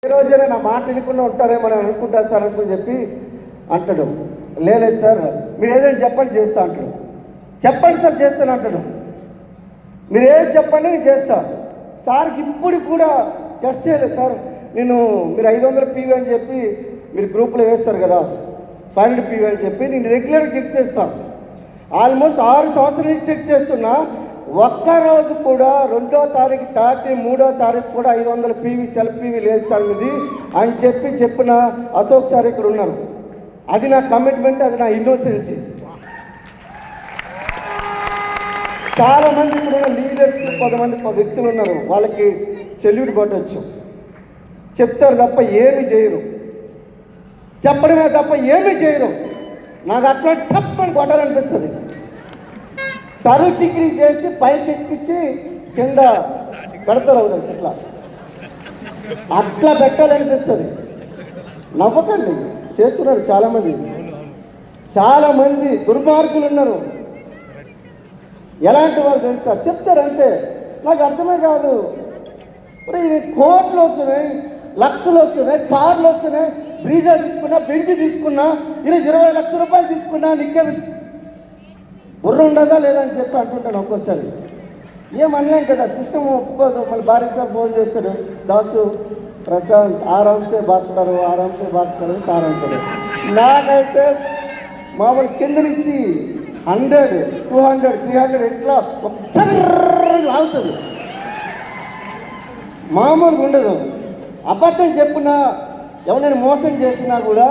ఏ రోజైనా నా మాట వినకుండా ఉంటారేమో అని అనుకుంటారు సార్ అనుకుని చెప్పి అంటాడు. లేదు సార్, మీరు ఏదైనా చెప్పండి చేస్తా అంటాడు. చెప్పండి సార్ చేస్తాను అంటాడు. మీరు ఏది చెప్పండి నేను చేస్తాను. సార్కి ఇప్పుడు కూడా టెస్ట్ చేయలేదు సార్. మీరు 500 PV అని చెప్పి మీరు గ్రూప్లో వేస్తారు కదా, 500 PV అని చెప్పి నేను రెగ్యులర్గా చెక్ చేస్తాను. ఆల్మోస్ట్ 6 సంవత్సరాల నుంచి చెక్ చేస్తున్నా. ఒక్కరోజు కూడా 2వ తారీఖు దాటి 3వ తారీఖు కూడా 500 PV సెల్ఫ్ PV లేదు సార్ ఇది అని చెప్పిన అశోక్ సార్ ఇక్కడ ఉన్నారు. అది నా కమిట్మెంట్, అది నా ఇన్నోసెన్సీ. చాలామంది ఇక్కడ ఉన్న లీడర్స్, కొంతమంది వ్యక్తులు ఉన్నారు, వాళ్ళకి సెల్యూట్ కొట్టవచ్చు. చెప్తారు తప్ప ఏమి చేయరు, చెప్పడమే తప్ప ఏమీ చేయరు. నాకు అట్లా టప్పని కొట్టాలనిపిస్తుంది. తరు డిగ్రీ చేసి పైకి ఎక్కించి కింద పెడతారు ఇట్లా, అట్లా పెట్టాలనిపిస్తుంది. నవ్వకండి, చేస్తున్నారు చాలామంది దుర్మార్గులు ఉన్నారు. ఎలాంటి వాళ్ళు తెలుసా, చెప్తారు అంతే. నాకు అర్థమే కాదు. కోట్లు వస్తున్నాయి, లక్షలు వస్తున్నాయి, కార్లు వస్తున్నాయి, బ్రీజా తీసుకున్నా, బెంచ్ తీసుకున్నా, 20 లక్షల రూపాయలు తీసుకున్నా, నీకే బుర్ర ఉండదా లేదా అని చెప్పి అంటుంటాను. ఒక్కోసారి ఏమనలేం కదా, సిస్టమ్ ఒప్పుకోదు. మళ్ళీ భార్య సార్ ఫోన్ చేస్తాడు, దాసు ప్రశాంత్ ఆరాంసే బాగుతారు సార్ అంటాడు. నాకైతే మామూలు కింద నుంచి 100, 200, 300 ఎట్లా ఒకసారి లాగుతుంది, మామూలుగా ఉండదు. అబద్ధం చెప్పినా, ఎవరైనా మోసం చేసినా కూడా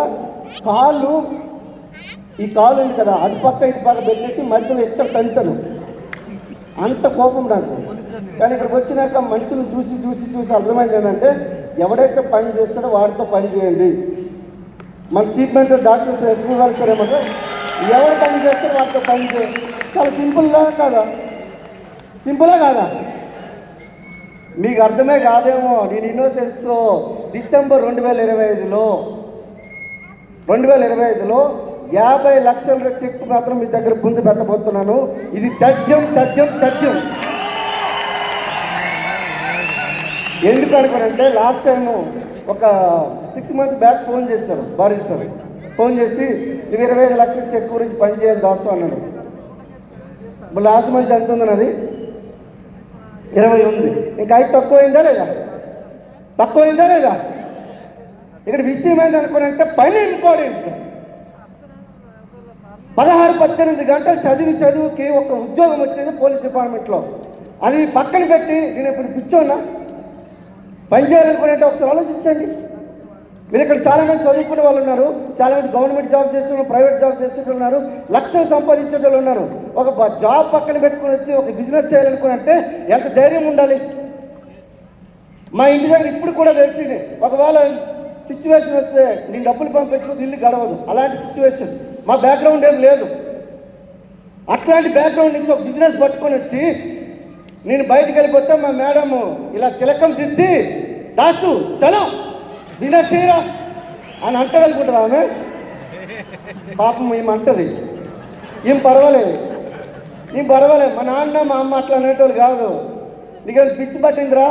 ఈ కాలు ఉంది కదా, అటుపక్క ఇటుపక్క పెట్టేసి మధ్యలో ఎక్కడ తంతను, అంత కోపం నాకు. కానీ ఇక్కడికి వచ్చినాక మనుషులు చూసి అర్థమైంది ఏంటంటే, ఎవడైతే పని చేస్తాడో వాడితో పని చేయండి. మన చీఫ్ మినిస్టర్ డాక్టర్ ఎస్పీ గారు సార్ ఏమంటే, ఎవరు పని చేస్తారో వాడితో పని చేయండి. చాలా సింపుల్గా కాదా? మీకు అర్థమే కాదేమో. నేను ఇన్నోసెన్స్ డిసెంబర్ 2025లో 50 లక్షల చెక్ మాత్రం మీ దగ్గర ముందు పెట్టబోతున్నాను. ఇది తథ్యం. ఎందుకు అనుకోనంటే, లాస్ట్ టైము ఒక 6 months బ్యాక్ ఫోన్ చేశారు భారీ సార్. ఫోన్ చేసి నువ్వు 25 లక్షల చెక్ గురించి పనిచేయాలి దాసు అన్నాడు. లాస్ట్ మంత్ ఎంత ఉంది నాది? 20 ఉంది. ఇంకా 5 తక్కువైందా లేదా? ఇక్కడ విషయం ఏంది అనుకోనంటే, పని ఇంపార్టెంట్. 16-18 గంటలు చదువుకి ఒక ఉద్యోగం వచ్చేది పోలీస్ డిపార్ట్మెంట్లో. అది పక్కన పెట్టి నేను ఇప్పుడు పిచ్చోన్నా పని చేయాలనుకునే ఒకసారి ఆలోచించండి. మీరు ఇక్కడ చాలామంది చదువుకునే వాళ్ళు ఉన్నారు, చాలామంది గవర్నమెంట్ జాబ్ చేస్తున్నారు, ప్రైవేట్ జాబ్ చేస్తున్న ఉన్నారు, లక్షలు సంపాదించే వాళ్ళు ఉన్నారు. ఒక జాబ్ పక్కన పెట్టుకుని వచ్చి ఒక బిజినెస్ చేయాలనుకునంటే ఎంత ధైర్యం ఉండాలి. మా ఇంటి దగ్గర ఇప్పుడు కూడా తెలిసింది, ఒకవేళ సిచ్యువేషన్ వస్తే నేను డబ్బులు పంపించుకుంటే ఇల్లు గడవదు. అలాంటి సిచ్యువేషన్. మా బ్యాక్గ్రౌండ్ ఏం లేదు. అట్లాంటి బ్యాక్గ్రౌండ్ నుంచి ఒక బిజినెస్ పట్టుకొని వచ్చి నేను బయటకు వెళ్ళిపోతే మా మేడం ఇలా తిలకం దిద్ది, దాసు చలో బిజినెస్ చేయరా అని అంటది అనుకుంటారా ఆమె? పాపం ఏమంటది, ఏం పర్వాలేదు. మా నాన్న మా అమ్మ అట్లా అనేటోళ్ళు కాదు. నీకు పిచ్చి పట్టిందిరా,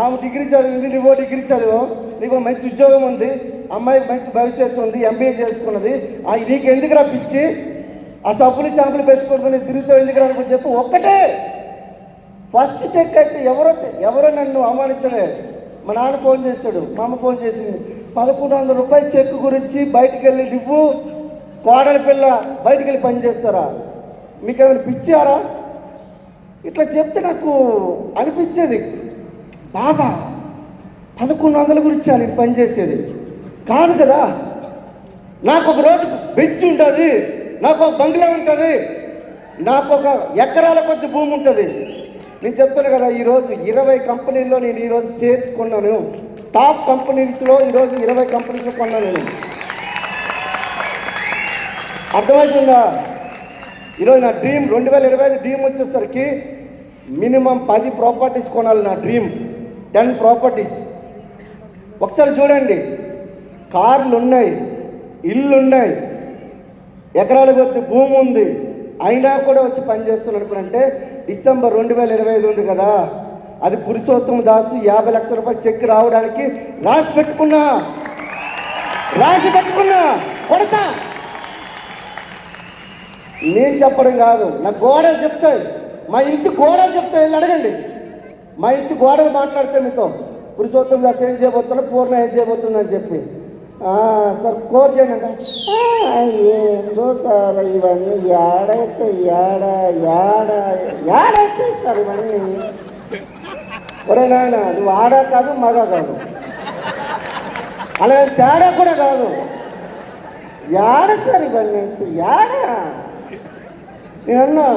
ఆమె డిగ్రీ చదివింది, నువ్వో డిగ్రీ చదివో, నీకు మంచి ఉద్యోగం ఉంది, అమ్మాయికి మంచి భవిష్యత్తు ఉంది, MBA చేసుకున్నది, నీకు ఎందుకురా పిచ్చి, ఆ సబ్బులు షాంపులు పెట్టుకోవడం తిరుగుతావు ఎందుకురా అనుకుని చెప్పి ఒక్కటే ఫస్ట్ చెక్ అయితే ఎవరో నన్ను అవమానించలేదు. మా నాన్న ఫోన్ చేశాడు, మా అమ్మ ఫోన్ చేసింది, 1100 రూపాయల చెక్ గురించి బయటికి వెళ్ళి నువ్వు కోడలి పిల్ల బయటికి వెళ్ళి పని చేస్తారా, మీకేమైనా పిచ్చారా? ఇట్లా చెప్తే నాకు అనిపించేది బాధ. 1100 గురించి నేను పనిచేసేది కాదు కదా. నాకు ఒక రోజు బెంచ్ ఉంటుంది, నాకు ఒక బంగ్లా ఉంటుంది, నాకు ఒక ఎకరాల కొద్ది భూమి ఉంటుంది. నేను చెప్తాను కదా, ఈరోజు 20 కంపెనీల్లో నేను ఈరోజు షేర్స్ కొన్నాను. టాప్ కంపెనీస్లో ఈరోజు 20 కంపెనీస్లో కొన్నాను నేను. అర్థమవుతుందా? ఈరోజు నా డ్రీమ్ 2025 డ్రీమ్ వచ్చేసరికి మినిమం 10 ప్రాపర్టీస్ కొనాలి. నా డ్రీమ్ 10 ప్రాపర్టీస్. ఒకసారి చూడండి, కార్లు ఉన్నాయి, ఇల్లు ఉన్నాయి, ఎకరాల కొద్ది భూమి ఉంది, అయినా కూడా వచ్చి పనిచేస్తున్నాను అనుకున్నంటే డిసెంబర్ 2025 ఉంది కదా, అది పురుషోత్తమ దాసు 50 లక్షల రూపాయలు చెక్ రావడానికి రాసి పెట్టుకున్నా కొడతా. నేను చెప్పడం కాదు, నా గోడలు చెప్తాయి, మా ఇంటి గోడలు చెప్తాయి, వెళ్ళి అడగండి. మా ఇంటి గోడలు మాట్లాడితే మీతో పురుషోత్తమ దాస్ ఏం చేయబోతున్నా, పూర్ణ ఏం చేయబోతుందని చెప్పి సార్ కోర్ చేయండి. ఏందో సార్ ఇవన్నీ ఏడైతే ఏడైతే సార్ ఇవన్నీ. ఒరే నాయన, నువ్వు ఆడా కాదు మగ కాదు, అలా తేడా కూడా కాదు. ఏడ సార్ ఇవన్నీ ఏడా? నేనన్నా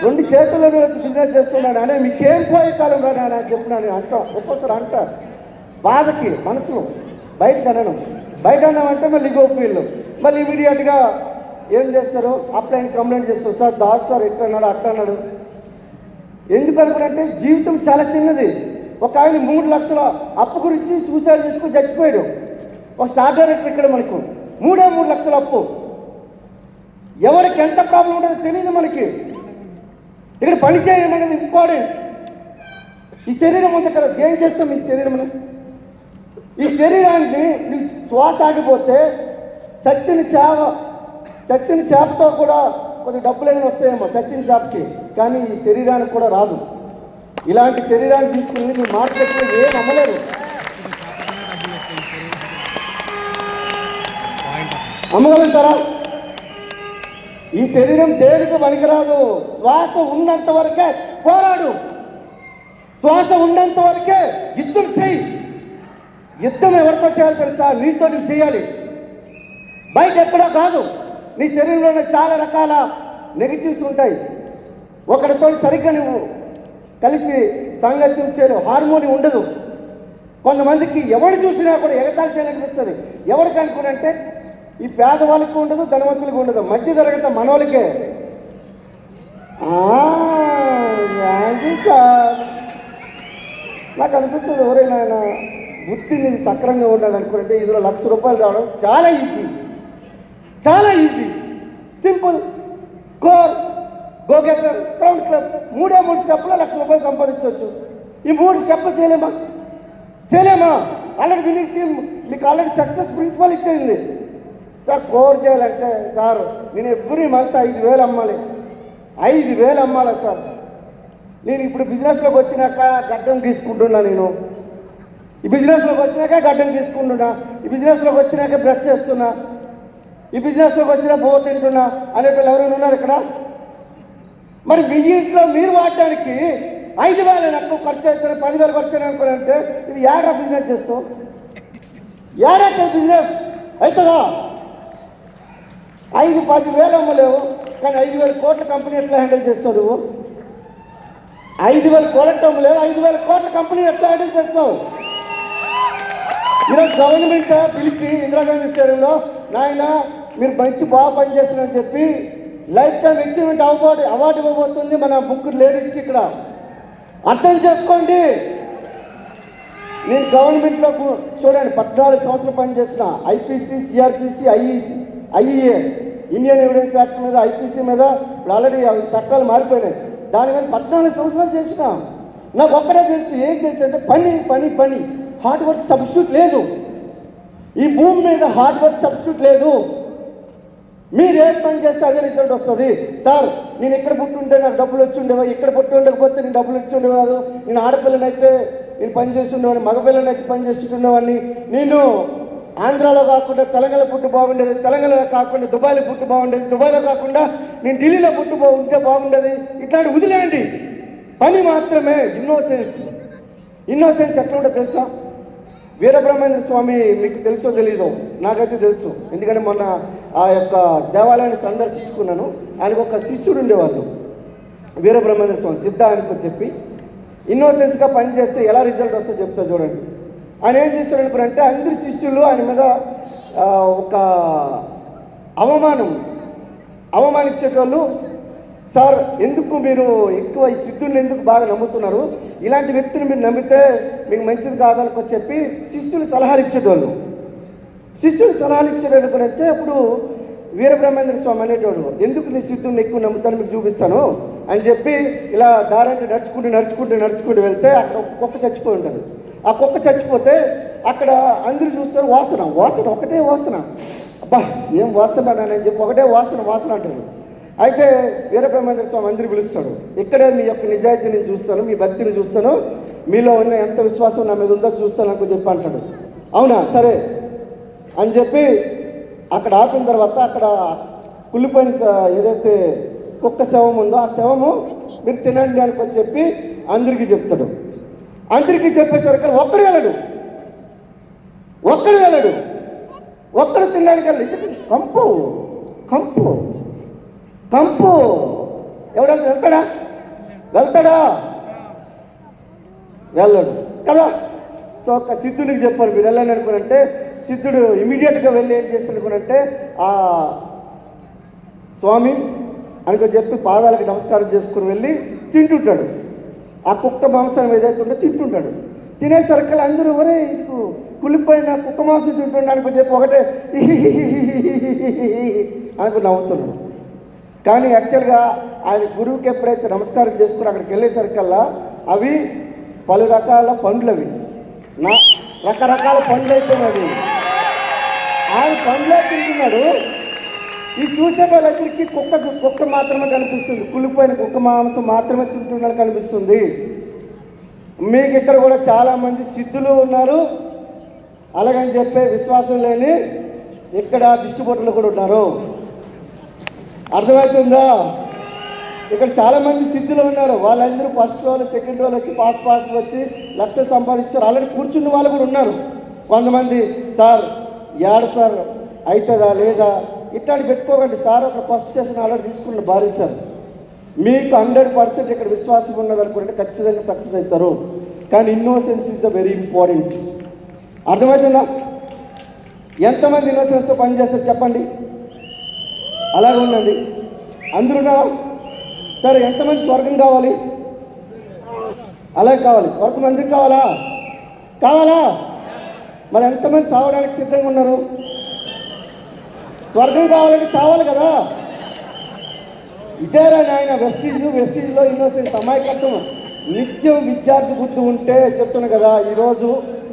2 చేతుల్లో వచ్చి బిజినెస్ చేస్తున్నాడు అనే మీకేం పోయే కాలం రాడా అని చెప్పినా నేను అంటా. ఒక్కోసారి అంటా బాధకి మనసులో, బయటకు అన్నామంటే మళ్ళీ గోపీళ్ళు మళ్ళీ ఇమీడియట్గా ఏం చేస్తారు, అప్లైన్ కంప్లైంట్ చేస్తారు. సార్ దాస్ సార్ ఎట్టన్నాడు అట్టన్నాడు. ఎందుకు అనుకున్నంటే జీవితం చాలా చిన్నది. ఒక ఆయన 3 లక్షల అప్పు గురించి సూసైడ్ చేసుకుని చచ్చిపోయాడు. ఒక స్టార్ డైరెక్టర్ ఇక్కడ మనకు 3 లక్షల అప్పు. ఎవరికి ఎంత ప్రాబ్లం ఉంటుందో తెలియదు మనకి. ఇక్కడ పని చేయడం అనేది ఇంపార్టెంట్. ఈ శరీరం ఉంది కదా, ఏం చేస్తాం ఈ శరీరం? ఈ శరీరాన్ని నీ శ్వాస ఆగిపోతే చచ్చిన చేపతో కూడా కొద్ది డబ్బులైనా వస్తాయేమో చచ్చిన చేపకి, కానీ ఈ శరీరానికి కూడా రాదు. ఇలాంటి శరీరాన్ని తీసుకుని మీరు మార్కెట్లో ఏం అమ్మలేరు. అమ్మగలుగుతారా? ఈ శరీరం దేనికి పనికిరాదు. శ్వాస ఉన్నంత వరకే పోరాడు, శ్వాస ఉన్నంత వరకే యుద్ధం చెయ్యి. యుద్ధం ఎవరితో చేయాలి తెలుసా? నీతో నువ్వు చేయాలి, బయట ఎక్కడో కాదు. నీ శరీరంలోనే చాలా రకాల నెగిటివ్స్ ఉంటాయి. ఒకరితో సరిగ్గా నువ్వు కలిసి సాంగత్యం చేయలేవు, హార్మోని ఉండదు. కొంతమందికి ఎవరు చూసినా కూడా ఎగతాళి చేయాలనిపిస్తుంది. ఎవరికి అనుకునంటే ఈ పేదవాళ్ళకి ఉండదు, ధనవంతులకు ఉండదు, మధ్య తరగతి మనోళ్ళకే. సార్ నాకు అనిపిస్తుంది, ఎవరైనా బుద్ధి నీది సక్రంగా ఉండదు అనుకుంటే ఇందులో ₹1,00,000 రావడం చాలా easy, simple. Go getter crown club 3 స్టెప్లో ₹1,00,000 సంపాదించవచ్చు. ఈ 3 స్టెప్లు చేయలేమా? ఆల్రెడీ మీకు ఆల్రెడీ సక్సెస్ ప్రిన్సిపల్ ఇచ్చేసింది. సార్ కోర్ చేయాలంటే సార్ నేను ఎవ్రీ మంత్ 5,000 అమ్మాలి. 5,000 అమ్మాలా సార్? నేను ఇప్పుడు బిజినెస్లోకి వచ్చినాక గడ్డం తీసుకుంటున్నా. ఈ బిజినెస్లోకి వచ్చినాక బ్రష్ చేస్తున్నా, ఈ బిజినెస్లోకి వచ్చినా బో తింటున్నా అనేటోళ్ళు ఎవరైనా ఉన్నారు ఇక్కడ? మరి మీ ఇంట్లో మీరు వాడడానికి 5,000 నాకు ఖర్చు అవుతున్నా, 10,000 ఖర్చు అనుకోనంటే ఇవి ఏడా బిజినెస్ చేస్తావు? ఏడా బిజినెస్ అవుతుందా? 5-10,000 అమ్మలేవు, కానీ 5,000 కోట్ల కంపెనీ ఎట్లా హ్యాండిల్ చేస్తావు నువ్వు? 5,000 కోట్ల అమ్మలేవు, 5,000 కోట్ల కంపెనీ ఎట్లా హ్యాండిల్ చేస్తావు? ఈరోజు గవర్నమెంట్ పిలిచి ఇందిరాగాంధీ స్టేడియంలో నాయన మీరు బాగా పనిచేస్తున్నారని చెప్పి లైఫ్ టైం అచీవ్మెంట్ అవార్డు ఇవ్వబోతుంది మన 3 లేడీస్కి. ఇక్కడ అర్థం చేసుకోండి. నేను గవర్నమెంట్లో చూడండి 14 సంవత్సరాలు పనిచేసిన. IPC, CrPC, IEA Indian evidence act మీద, ఐపీసీ మీద ఇప్పుడు ఆల్రెడీ చట్టాలు మారిపోయినాయి. దాని మీద 14 సంవత్సరాలు చేసిన. నాకు ఒక్కడే తెలుసు, ఏం తెలుసు అంటే పని. హార్డ్ వర్క్ సబ్స్టిట్యూట్ లేదు. ఈ భూమి మీద హార్డ్ వర్క్ సబ్స్టిట్యూట్ లేదు. మీరు ఏ పని చేస్తే అదే రిజల్ట్ వస్తుంది. సార్ నేను ఎక్కడ పుట్టుంటే నాకు డబ్బులు వచ్చి ఉండేవా, ఇక్కడ పుట్టి ఉండకపోతే నేను డబ్బులు వచ్చి ఉండేవాదు. నేను ఆడపిల్లనైతే నేను పని చేసి ఉండేవాడిని, మగపిల్లనైతే పని చేసి ఉండేవాడిని. నేను ఆంధ్రాలో కాకుండా తెలంగాణలో పుట్టి బాగుండేది, తెలంగాణలో కాకుండా దుబాయ్లో పుట్టి బాగుండేది, దుబాయ్లో కాకుండా నేను ఢిల్లీలో పుట్టి ఉంటే బాగుండేది. ఇట్లాంటి వదిలేయండి. పని మాత్రమే. ఇన్నోసెన్స్ ఎట్లా ఉంటుందో తెలుసా? వీరబ్రహ్మేంద్ర స్వామి మీకు తెలుసో తెలీదో, నాకైతే తెలుసు. ఎందుకంటే మొన్న ఆ యొక్క దేవాలయాన్ని సందర్శించుకున్నాను. ఆయనకు ఒక శిష్యుడు ఉండేవాళ్ళు, వీరబ్రహ్మేంద్ర స్వామి, సిద్ధ ఆయనకు చెప్పి ఇన్నోసెన్స్గా పనిచేస్తే ఎలా రిజల్ట్ వస్తుందో చెప్తా చూడండి. ఆయన ఏం చేస్తాడు అనుకున్నంటే అందరి శిష్యులు ఆయన మీద ఒక అవమానించేటోళ్ళు. సార్ ఎందుకు మీరు ఎక్కువ ఈ సిద్ధుల్ని ఎందుకు బాగా నమ్ముతున్నారు? ఇలాంటి వ్యక్తిని మీరు నమ్మితే మీకు మంచిది కాదనుకో చెప్పి శిష్యులు సలహాలు ఇచ్చేటోళ్ళు అనుకునంటే అప్పుడు వీరబ్రహ్మేంద్ర స్వామి అనేటోడు, ఎందుకు నీ సిద్ధుని ఎక్కువ నమ్ముతాను మీకు చూపిస్తాను అని చెప్పి ఇలా దారంటే నడుచుకుంటూ వెళ్తే అక్కడ కుక్క చచ్చిపోయి ఉంటుంది. ఆ కుక్క చచ్చిపోతే అక్కడ అందరూ చూస్తారు వాసన ఒకటే వాసన, అబ్బా ఏం వాసన అని చెప్పి ఒకటే వాసన అంటారు. అయితే వీరబ్రహ్మేంద్ర స్వామి అందరూ పిలుస్తాడు, ఇక్కడే మీ యొక్క నిజాయితీ నేను చూస్తాను, మీ భక్తిని చూస్తాను, మీలో ఉన్న ఎంత విశ్వాసం నా మీద ఉందో చూస్తాను నాకు చెప్పి అంటాడు. అవునా సరే అని చెప్పి అక్కడ ఆపిన తర్వాత అక్కడ కుళ్ళిపోయిన ఏదైతే కుక్క శవం ఉందో ఆ శవము మీరు తినండి అని చెప్పి అందరికీ చెప్తాడు. అందరికీ చెప్పేసరికి ఒక్కడు వెళ్ళడు, ఒక్కడు తినడానికి వెళ్ళదు. ఎందుకు? కంపు ఎవడైనా వెళ్తాడా? వెళ్ళడు కదా. సో ఒక సిద్ధుడికి చెప్పారు మీరు వెళ్ళండి అనుకునంటే, సిద్ధుడు ఇమీడియట్గా వెళ్ళి ఏం చేస్తాడు అనుకునంటే ఆ స్వామి అనుకో చెప్పి పాదాలకి నమస్కారం చేసుకుని వెళ్ళి తింటుంటాడు. ఆ కుక్క మాంసం ఏదైతే ఉంటే తింటుంటాడు. తినేసరికి అందరూ ఎవరే కుళ్ళిపోయిన కుక్క మాంసం తింటుండే అనుకో చెప్పి ఒకటే అనుకు నవ్వుతున్నాడు. కానీ యాక్చువల్గా ఆయన గురువుకి ఎప్పుడైతే నమస్కారం చేసుకుని అక్కడికి వెళ్ళేసరికల్లా అవి పలు రకాల పండ్లు, అవి రకరకాల పండ్లు అయిపోయినవి. ఆయన పండ్లే తింటున్నాడు. ఇది చూసే వాళ్ళందరికీ కుక్క మాత్రమే కనిపిస్తుంది, కుళ్ళిపోయిన కుక్క మాంసం మాత్రమే తింటున్నట్టు కనిపిస్తుంది. మీకు ఇక్కడ కూడా చాలామంది సిద్ధులు ఉన్నారు, అలాగని చెప్పే విశ్వాసం లేని ఇక్కడ దిష్టిబొట్టులు కూడా ఉన్నారు. అర్థమవుతుందా? ఇక్కడ చాలామంది సిద్ధులు ఉన్నారు, వాళ్ళందరూ ఫస్ట్ రోజు సెకండ్ రోజు వచ్చి పాస్ వచ్చి లక్షలు సంపాదించారు. ఆల్రెడీ కూర్చున్న వాళ్ళు కూడా ఉన్నారు. కొంతమంది సార్ సార్ అవుతుందా లేదా ఇట్లాంటి పెట్టుకోకండి సార్, ఒక ఫస్ట్ సెషన్ ఆల్రెడీ తీసుకున్న భారీ సార్. మీకు 100% ఇక్కడ విశ్వాసం ఉన్నది అనుకుంటే ఖచ్చితంగా సక్సెస్ అవుతారు. కానీ innocence is the very important. అర్థమవుతుందా? ఎంతమంది ఇన్నోసెన్స్తో పనిచేస్తారు చెప్పండి? అలాగే ఉండండి. అందరూ ఉన్నారా? సరే ఎంతమంది స్వర్గం కావాలి? అలాగే కావాలి. స్వర్గం అందరికి కావాలా? మరి ఎంతమంది సావడానికి సిద్ధంగా ఉన్నారు? స్వర్గం కావాలంటే చావాలి కదా. ఇదేరా నాయన వెస్టీజ్లో ఇన్నోసెన్స్, అమాయకత్వం. నిత్యం విద్యార్థి బుద్ధి ఉంటే చెప్తున్నా కదా. ఈరోజు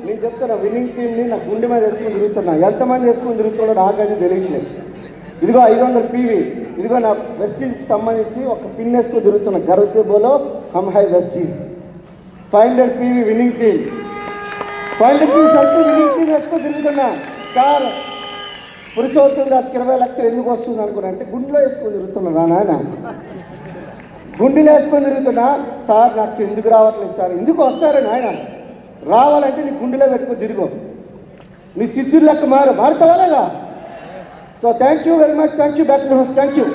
నేను చెప్తున్నా విన్నింగ్ టీమ్ని నా గుండె మీద వేసుకొని తిరుగుతున్నా. ఎంతమంది వేసుకొని తిరుగుతున్నాడో నాకు అది తెలియట్లేదు. ఇదిగో 500 PV, ఇదిగో నా వెస్టీజ్కి సంబంధించి ఒక పిన్ వేసుకొని తిరుగుతున్నా. గర్వసేబోలో హమ్ హై Vestige. 500 PV winning team, 500 PV circle winning team వేసుకొని తిరుగుతున్నా. సార్ పురుషోత్తం దాస్కి 20 లక్షలు ఎందుకు వస్తుంది అనుకున్నా అంటే గుండెలో వేసుకొని తిరుగుతున్నా. నాయన గుండెలో వేసుకొని తిరుగుతున్నా. సార్ నాకు ఎందుకు రావట్లేదు సార్. ఎందుకు వస్తారని ఆయన రావాలంటే నీ గుండెలో పెట్టుకొని తిరుగు, నీ సిద్ధులు లెక్క మారుతావా లేదా? So thank you very much. Thank you doctor. Thank you.